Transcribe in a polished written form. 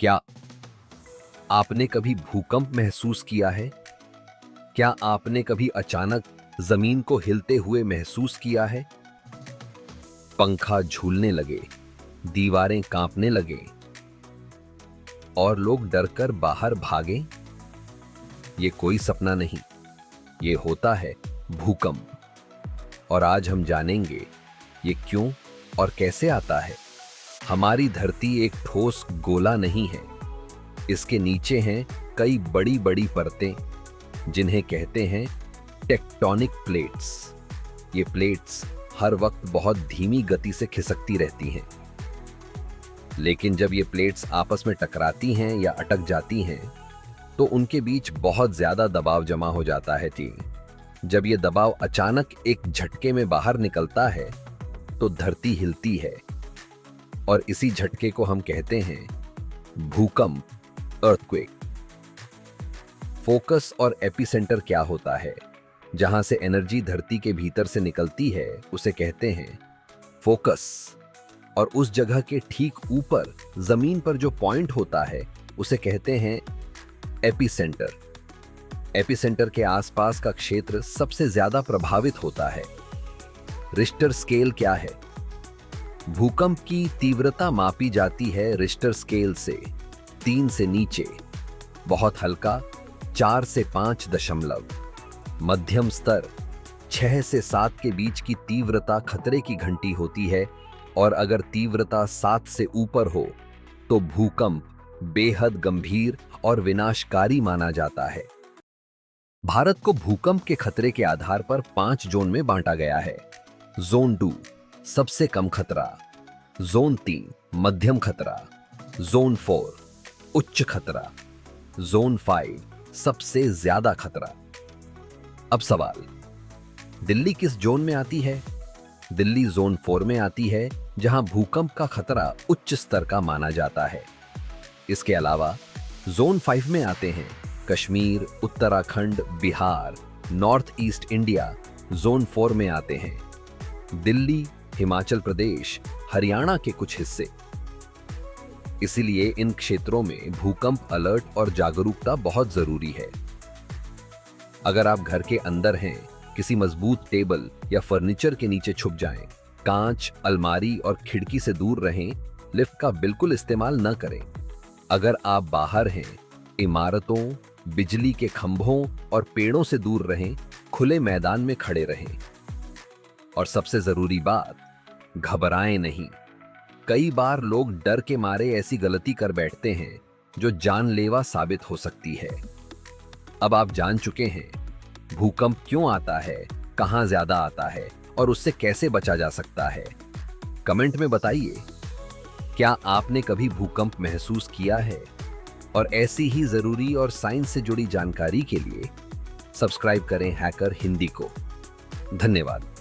क्या आपने कभी भूकंप महसूस किया है? क्या आपने कभी अचानक जमीन को हिलते हुए महसूस किया है? पंखा झूलने लगे, दीवारें कांपने लगे और लोग डरकर बाहर भागे? ये कोई सपना नहीं, ये होता है भूकंप। और आज हम जानेंगे ये क्यों और कैसे आता है। हमारी धरती एक ठोस गोला नहीं है, इसके नीचे हैं कई बड़ी बड़ी परतें जिन्हें कहते हैं टेक्टोनिक प्लेट्स। ये प्लेट्स हर वक्त बहुत धीमी गति से खिसकती रहती हैं, लेकिन जब ये प्लेट्स आपस में टकराती हैं या अटक जाती हैं तो उनके बीच बहुत ज्यादा दबाव जमा हो जाता है जी। जब ये दबाव अचानक एक झटके में बाहर निकलता है तो धरती हिलती है और इसी झटके को हम कहते हैं भूकंप, अर्थक्वेक। फोकस और एपिसेंटर क्या होता है? जहां से एनर्जी धरती के भीतर से निकलती है उसे कहते हैं फोकस, और उस जगह के ठीक ऊपर जमीन पर जो पॉइंट होता है उसे कहते हैं एपिसेंटर। एपिसेंटर के आसपास का क्षेत्र सबसे ज्यादा प्रभावित होता है। रिश्टर स्केल क्या है? भूकंप की तीव्रता मापी जाती है रिश्टर स्केल से 3 से नीचे, बहुत हल्का 4 से 5 दशमलव, मध्यम स्तर 6 से 7 के बीच की तीव्रता खतरे की घंटी होती है, और अगर तीव्रता 7 से ऊपर हो तो भूकंप बेहद गंभीर और विनाशकारी माना जाता है। भारत को भूकंप के खतरे के आधार पर 5 जोन में बांटा गया है। जोन 2 सबसे कम खतरा, जोन 3 मध्यम खतरा, जोन 4 उच्च खतरा, जोन 5 सबसे ज्यादा खतरा। अब सवाल, दिल्ली किस जोन में आती है? दिल्ली जोन 4 में आती है, जहां भूकंप का खतरा उच्च स्तर का माना जाता है। इसके अलावा जोन 5 में आते हैं Kashmir, Uttarakhand, Bihar, north east India zone 4 में आते हैं दिल्ली, हिमाचल प्रदेश, हरियाणा के कुछ हिस्से। इसीलिए इन क्षेत्रों में भूकंप अलर्ट और जागरूकता बहुत जरूरी है। अगर आप घर के अंदर हैं, किसी मजबूत टेबल या फर्नीचर के नीचे छुप जाएं, कांच, अलमारी और खिड़की से दूर रहें, लिफ्ट का बिल्कुल इस्तेमाल न करें। अगर आप बाहर हैं, इमारतों, बिजली के खंभों और पेड़ों से दूर रहें, खुले मैदान में खड़े रहें। और सबसे जरूरी बात, घबराएं नहीं। कई बार लोग डर के मारे ऐसी गलती कर बैठते हैं जो जानलेवा साबित हो सकती है। अब आप जान चुके हैं भूकंप क्यों आता है, कहां ज्यादा आता है और उससे कैसे बचा जा सकता है। कमेंट में बताइए, क्या आपने कभी भूकंप महसूस किया है? और ऐसी ही जरूरी और साइंस से जुड़ी जानकारी के लिए सब्सक्राइब करें हैकर हिंदी को। धन्यवाद।